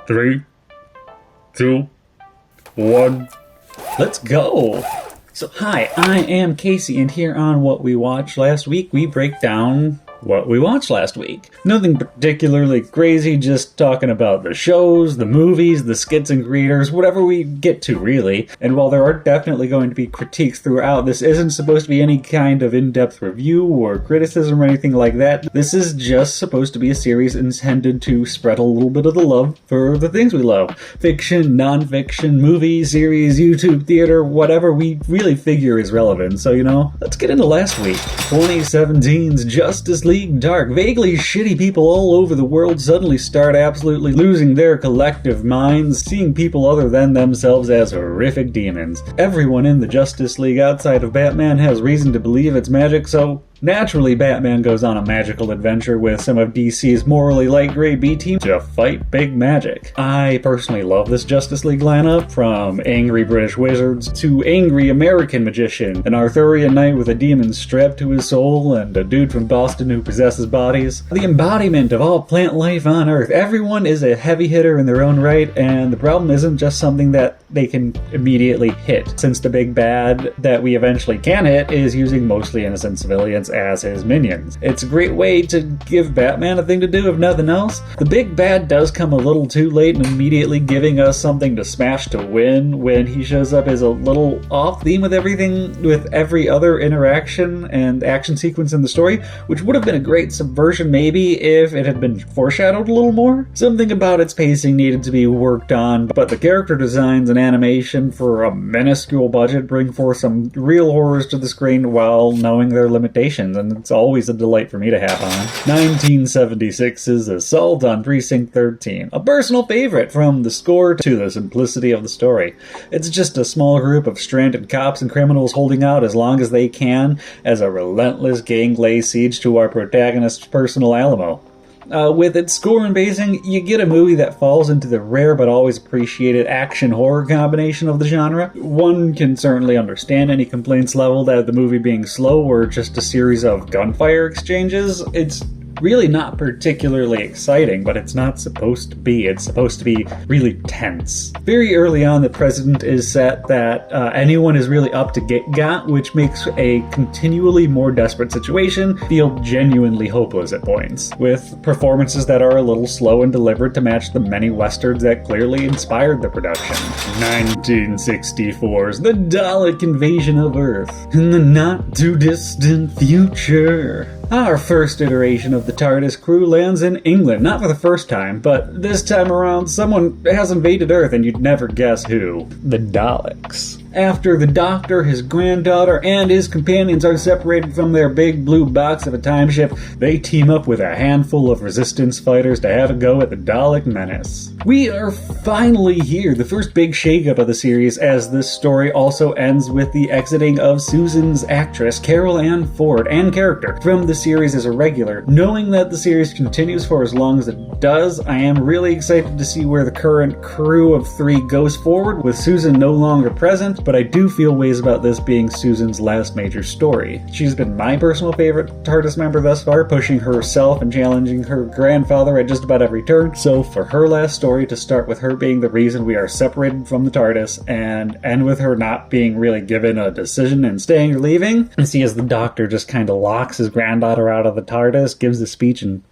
3, 2, 1, let's go! So hi, I am Casey, and here on What We Watched Last Week, we break down what we watched last week. Nothing particularly crazy, just talking about the shows, the movies, the skits and creators, whatever we get to, really. And while there are definitely going to be critiques throughout, this isn't supposed to be any kind of in-depth review or criticism or anything like that. This is just supposed to be a series intended to spread a little bit of the love for the things we love. Fiction, non-fiction, movies, series, YouTube, theater, whatever we really figure is relevant. So, let's get into last week. 2017's Justice League Dark. Vaguely shitty people all over the world suddenly start absolutely losing their collective minds, seeing people other than themselves as horrific demons. Everyone in the Justice League outside of Batman has reason to believe it's magic, so naturally, Batman goes on a magical adventure with some of DC's morally light gray B-team to fight big magic. I personally love this Justice League lineup, from angry British wizards to angry American magician, an Arthurian knight with a demon strapped to his soul, and a dude from Boston who possesses bodies. The embodiment of all plant life on Earth. Everyone is a heavy hitter in their own right, and the problem isn't just something that they can immediately hit, since the big bad that we eventually can hit is using mostly innocent civilians as his minions. It's a great way to give Batman a thing to do, if nothing else. The big bad does come a little too late in immediately giving us something to smash to win. When he shows up is a little off theme with everything, with every other interaction and action sequence in the story, which would have been a great subversion maybe if it had been foreshadowed a little more. Something about its pacing needed to be worked on, but the character designs and animation for a minuscule budget bring forth some real horrors to the screen while knowing their limitations, and it's always a delight for me to have on. 1976's Assault on Precinct 13. A personal favorite, from the score to the simplicity of the story. It's just a small group of stranded cops and criminals holding out as long as they can as a relentless gang lays siege to our protagonist's personal Alamo. With its score and pacing, you get a movie that falls into the rare but always appreciated action-horror combination of the genre. One can certainly understand any complaints leveled at the movie being slow or just a series of gunfire exchanges. It's really not particularly exciting, but it's not supposed to be. It's supposed to be really tense. Very early on, the precedent is set that anyone is really up to get got, which makes a continually more desperate situation feel genuinely hopeless at points, with performances that are a little slow and deliberate to match the many westerns that clearly inspired the production. 1964's The Dalek Invasion of Earth. In the not-too-distant future, our first iteration of the TARDIS crew lands in England, not for the first time, but this time around someone has invaded Earth and you'd never guess who. The Daleks. After the Doctor, his granddaughter, and his companions are separated from their big blue box of a time ship, they team up with a handful of resistance fighters to have a go at the Dalek menace. We are finally here, the first big shakeup of the series, as this story also ends with the exiting of Susan's actress, Carol Ann Ford, and character from the series as a regular. Knowing that the series continues for as long as it does, I am really excited to see where the current crew of 3 goes forward, with Susan no longer present, but I do feel ways about this being Susan's last major story. She's been my personal favorite TARDIS member thus far, pushing herself and challenging her grandfather at just about every turn, so for her last story to start with her being the reason we are separated from the TARDIS, and end with her not being really given a decision and staying or leaving, and see as the Doctor just kind of locks his granddaughter out of the TARDIS, gives the speech, and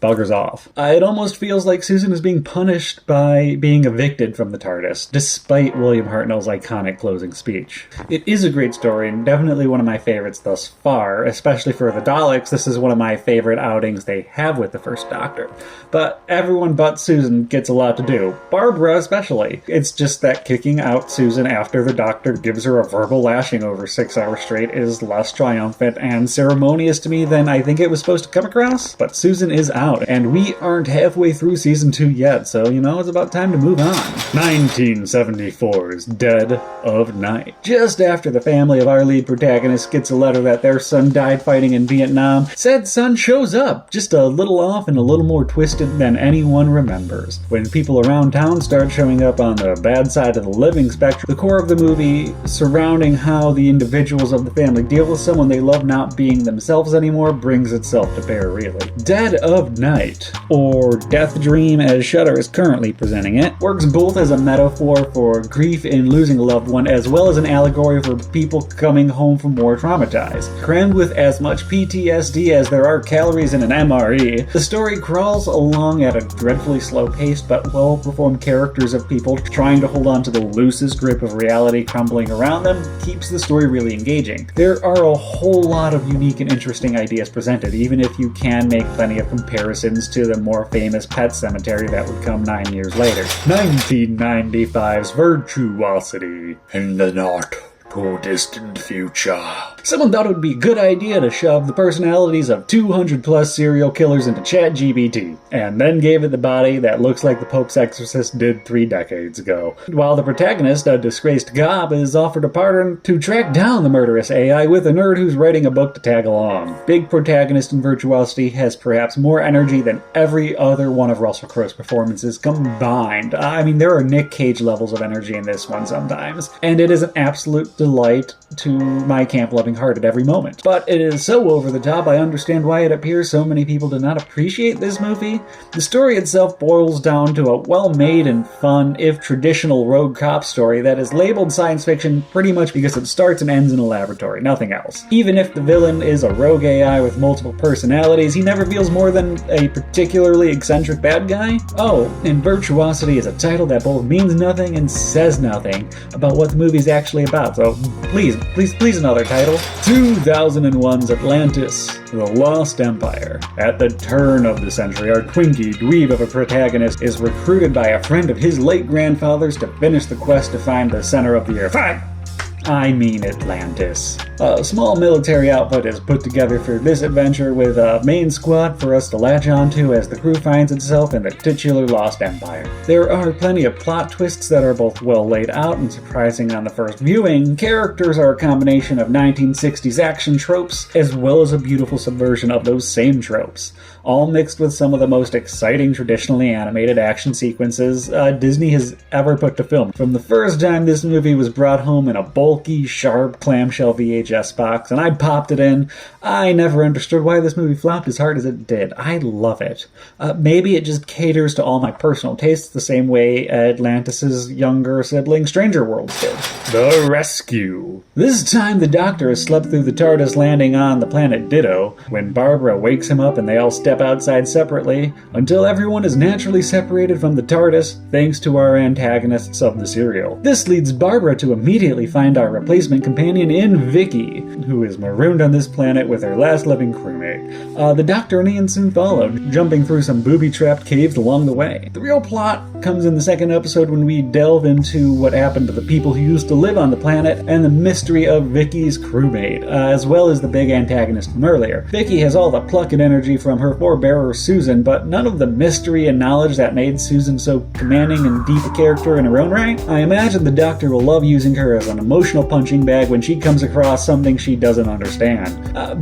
buggers off. It almost feels like Susan is being punished by being evicted from the TARDIS, despite William Hartnell's iconic closing speech. It is a great story, and definitely one of my favorites thus far, especially for the Daleks. This is one of my favorite outings they have with the first Doctor. But everyone but Susan gets a lot to do, Barbara especially. It's just that kicking out Susan after the Doctor gives her a verbal lashing over 6 hours straight is less triumphant and ceremonious to me than I think it was supposed to come across. But Susan is out, and we aren't halfway through season 2 yet, so it's about time to move on. 1974's Dead of Night. Just after the family of our lead protagonist gets a letter that their son died fighting in Vietnam, said son shows up, just a little off and a little more twisted than anyone remembers. When people around town start showing up on the bad side of the living spectrum, the core of the movie surrounding how the individuals of the family deal with someone they love not being themselves anymore brings itself to bear, really. Dead of Night, or Death Dream as Shudder is currently presenting it, works both as a metaphor for grief in losing a loved one as well as an allegory for people coming home from war traumatized. Crammed with as much PTSD as there are calories in an MRE, the story crawls along at a dreadfully slow pace but well-performed characters of people trying to hold on to the loosest grip of reality crumbling around them keeps the story really engaging. There are a whole lot of unique and interesting ideas presented, even if you can make plenty of comparisons to the more famous Pet Cemetery that would come 9 years later. 1995's Virtuosity. In the not too distant future, someone thought it would be a good idea to shove the personalities of 200 plus serial killers into ChatGPT, and then gave it the body that looks like the Pope's exorcist did 3 decades ago. While the protagonist, a disgraced gob, is offered a pardon to track down the murderous AI with a nerd who's writing a book to tag along. Big protagonist in Virtuosity has perhaps more energy than every other one of Russell Crowe's performances combined. I mean, there are Nick Cage levels of energy in this one sometimes, and it is an absolute delight to my camp-loving heart at every moment. But it is so over the top, I understand why it appears so many people do not appreciate this movie. The story itself boils down to a well-made and fun, if traditional rogue cop story that is labeled science fiction pretty much because it starts and ends in a laboratory, nothing else. Even if the villain is a rogue AI with multiple personalities, he never feels more than a particularly eccentric bad guy. Oh, and Virtuosity is a title that both means nothing and says nothing about what the movie's actually about, so please another title. 2001's Atlantis, The Lost Empire. At the turn of the century, our Twinkie dweeb of a protagonist is recruited by a friend of his late grandfather's to finish the quest to find the center of the earth. I mean Atlantis. A small military outfit is put together for this adventure with a main squad for us to latch onto as the crew finds itself in the titular Lost Empire. There are plenty of plot twists that are both well laid out and surprising on the first viewing. Characters are a combination of 1960s action tropes as well as a beautiful subversion of those same tropes, all mixed with some of the most exciting traditionally animated action sequences Disney has ever put to film. From the first time this movie was brought home in a bulky, sharp clamshell VHS box, and I popped it in, I never understood why this movie flopped as hard as it did. I love it. Maybe it just caters to all my personal tastes the same way Atlantis' younger sibling Stranger Worlds did. The Rescue. This time the Doctor has slept through the TARDIS landing on the planet Ditto, when Barbara wakes him up and they all step outside separately, until everyone is naturally separated from the TARDIS thanks to our antagonists of the serial. This leads Barbara to immediately find our replacement companion in Vicky, who is marooned on this planet with her last living crewmate. The Doctor and Ian soon follow, jumping through some booby-trapped caves along the way. The real plot comes in the second episode when we delve into what happened to the people who used to live on the planet and the mystery of Vicky's crewmate, as well as the big antagonist from earlier. Vicky has all the pluck and energy from her forebearer Susan, but none of the mystery and knowledge that made Susan so commanding and deep a character in her own right. I imagine the Doctor will love using her as an emotional punching bag when she comes across something she doesn't understand.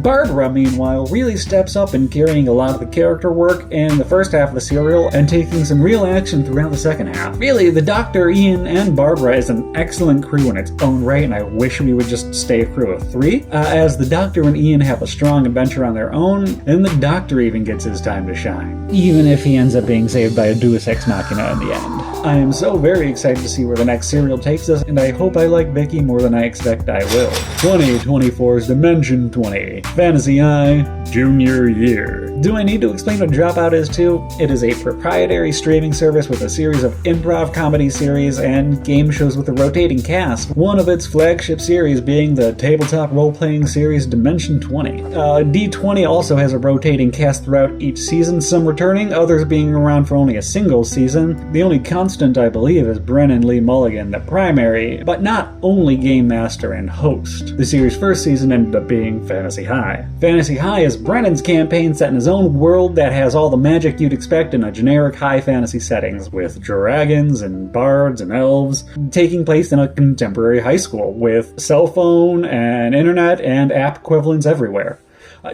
Barbara, meanwhile, really steps up in carrying a lot of the character work in the first half of the serial and taking some real action throughout the second half. Really, the Doctor, Ian, and Barbara is an excellent crew in its own right, and I wish we would just stay a crew of 3. As the Doctor and Ian have a strong adventure on their own, and the Doctor even gets his time to shine, even if he ends up being saved by a deus ex machina in the end. I am so very excited to see where the next serial takes us, and I hope I like Vicky more than I expect I will. 2024's Dimension 20, Fantasy Eye, Junior Year. Do I need to explain what Dropout is too? It is a proprietary streaming service with a series of improv comedy series and game shows with a rotating cast, one of its flagship series being the tabletop role-playing series Dimension 20. D20 also has a rotating cast throughout each season, some returning, others being around for only a single season. The only constant, I believe, is Brennan Lee Mulligan, the primary, but not only game master and host. The series' first season ended up being Fantasy High. Fantasy High is Brennan's campaign set in his own world that has all the magic you'd expect in a generic high fantasy settings, with dragons and bards and elves, taking place in a contemporary high school, with cell phone and internet and app equivalents everywhere.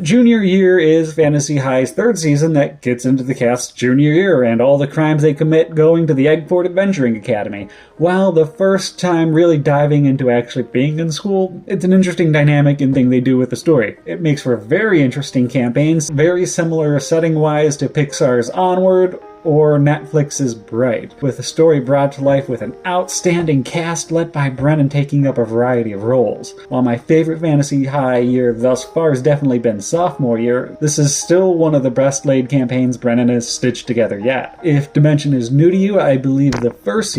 Junior Year is Fantasy High's third season that gets into the cast's junior year and all the crimes they commit going to the Eggport Adventuring Academy. While the first time really diving into actually being in school, it's an interesting dynamic and thing they do with the story. It makes for very interesting campaigns, very similar setting-wise to Pixar's Onward or Netflix's Bright, with the story brought to life with an outstanding cast led by Brennan taking up a variety of roles. While my favorite Fantasy High year thus far has definitely been sophomore year, this is still one of the best laid campaigns Brennan has stitched together yet. If Dimension is new to you, I believe the first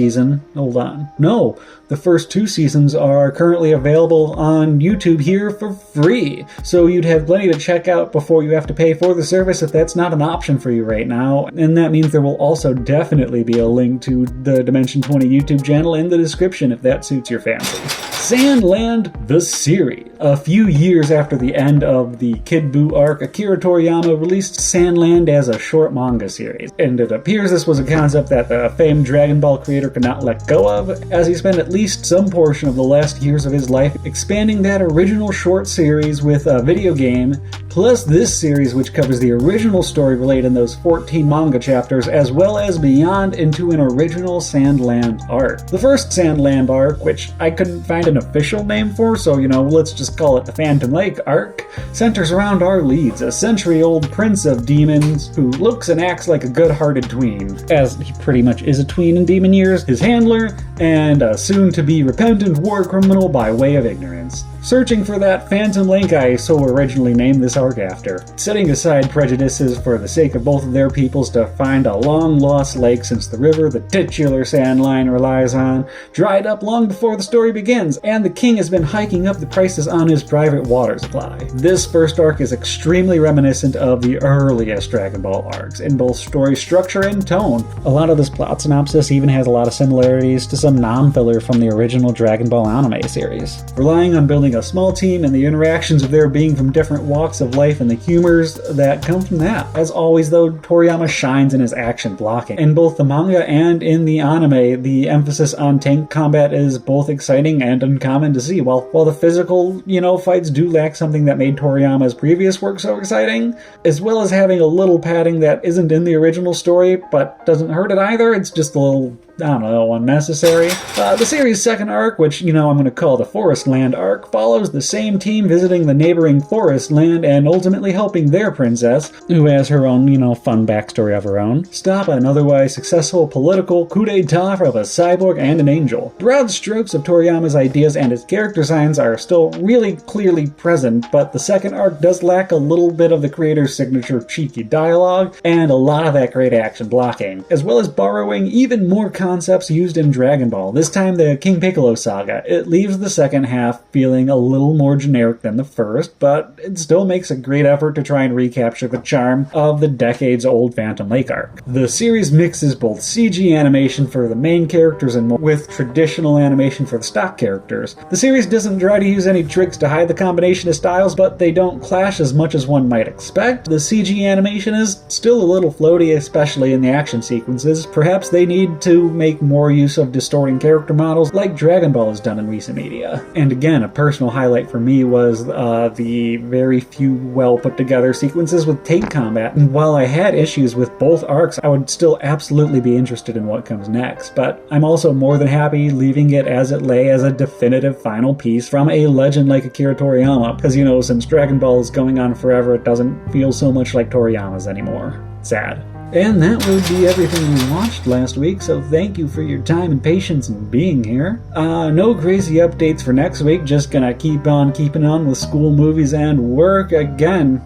2 seasons are currently available on YouTube here for free, so you'd have plenty to check out before you have to pay for the service if that's not an option for you right now, and that means there will also definitely be a link to the Dimension 20 YouTube channel in the description if that suits your fancy. Sandland the series. A few years after the end of the Kid Buu arc, Akira Toriyama released Sandland as a short manga series, and it appears this was a concept that the famed Dragon Ball creator could not let go of, as he spent at least some portion of the last years of his life expanding that original short series with a video game, plus this series which covers the original story related in those 14 manga chapters, as well as beyond into an original Sandland arc. The first Sandland arc, which I couldn't find an official name for, so let's just call it the Phantom Lake arc, centers around our leads, a century-old prince of demons who looks and acts like a good-hearted tween, as he pretty much is a tween in demon years, his handler, and a soon-to-be repentant war criminal by way of ignorance. Searching for that Phantom Lake I so originally named this arc after, setting aside prejudices for the sake of both of their peoples to find a long-lost lake since the river the titular Sand Line relies on dried up long before the story begins, and the king has been hiking up the prices on his private water supply. This first arc is extremely reminiscent of the earliest Dragon Ball arcs, in both story structure and tone. A lot of this plot synopsis even has a lot of similarities to some non-filler from the original Dragon Ball anime series, relying on building a small team and the interactions of their being from different walks of life and the humors that come from that. As always though, Toriyama shines in his action blocking. In both the manga and in the anime, the emphasis on tank combat is both exciting and uncommon to see. While the physical, fights do lack something that made Toriyama's previous work so exciting, as well as having a little padding that isn't in the original story, but doesn't hurt it either. It's just a little, unnecessary. The series' second arc, which, I'm going to call the Forest Land arc, follows the same team visiting the neighboring Forest Land and ultimately helping their princess, who has her own, fun backstory of her own, stop an otherwise successful political coup d'etat of a cyborg and an angel. Broad strokes of Toriyama's ideas and his character designs are still really clearly present, but the second arc does lack a little bit of the creator's signature cheeky dialogue and a lot of that great action blocking, as well as borrowing even more concepts used in Dragon Ball, this time the King Piccolo saga. It leaves the second half feeling a little more generic than the first, but it still makes a great effort to try and recapture the charm of the decades-old Phantom Lake arc. The series mixes both CG animation for the main characters and more with traditional animation for the stock characters. The series doesn't try to use any tricks to hide the combination of styles, but they don't clash as much as one might expect. The CG animation is still a little floaty, especially in the action sequences. Perhaps they need to make more use of distorting character models like Dragon Ball has done in recent media. And again, a personal highlight for me was the very few well put together sequences with tank combat. And while I had issues with both arcs, I would still absolutely be interested in what comes next. But I'm also more than happy leaving it as it lay as a definitive final piece from a legend like Akira Toriyama. Because, since Dragon Ball is going on forever, it doesn't feel so much like Toriyama's anymore. Sad. And that would be everything we watched last week, so thank you for your time and patience in being here. No crazy updates for next week, just gonna keep on keeping on with school, movies, and work. Again,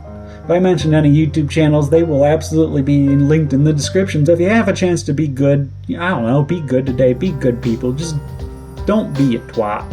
if I mention any YouTube channels, they will absolutely be linked in the description. So if you have a chance to be good, be good today, be good people, just don't be a twat.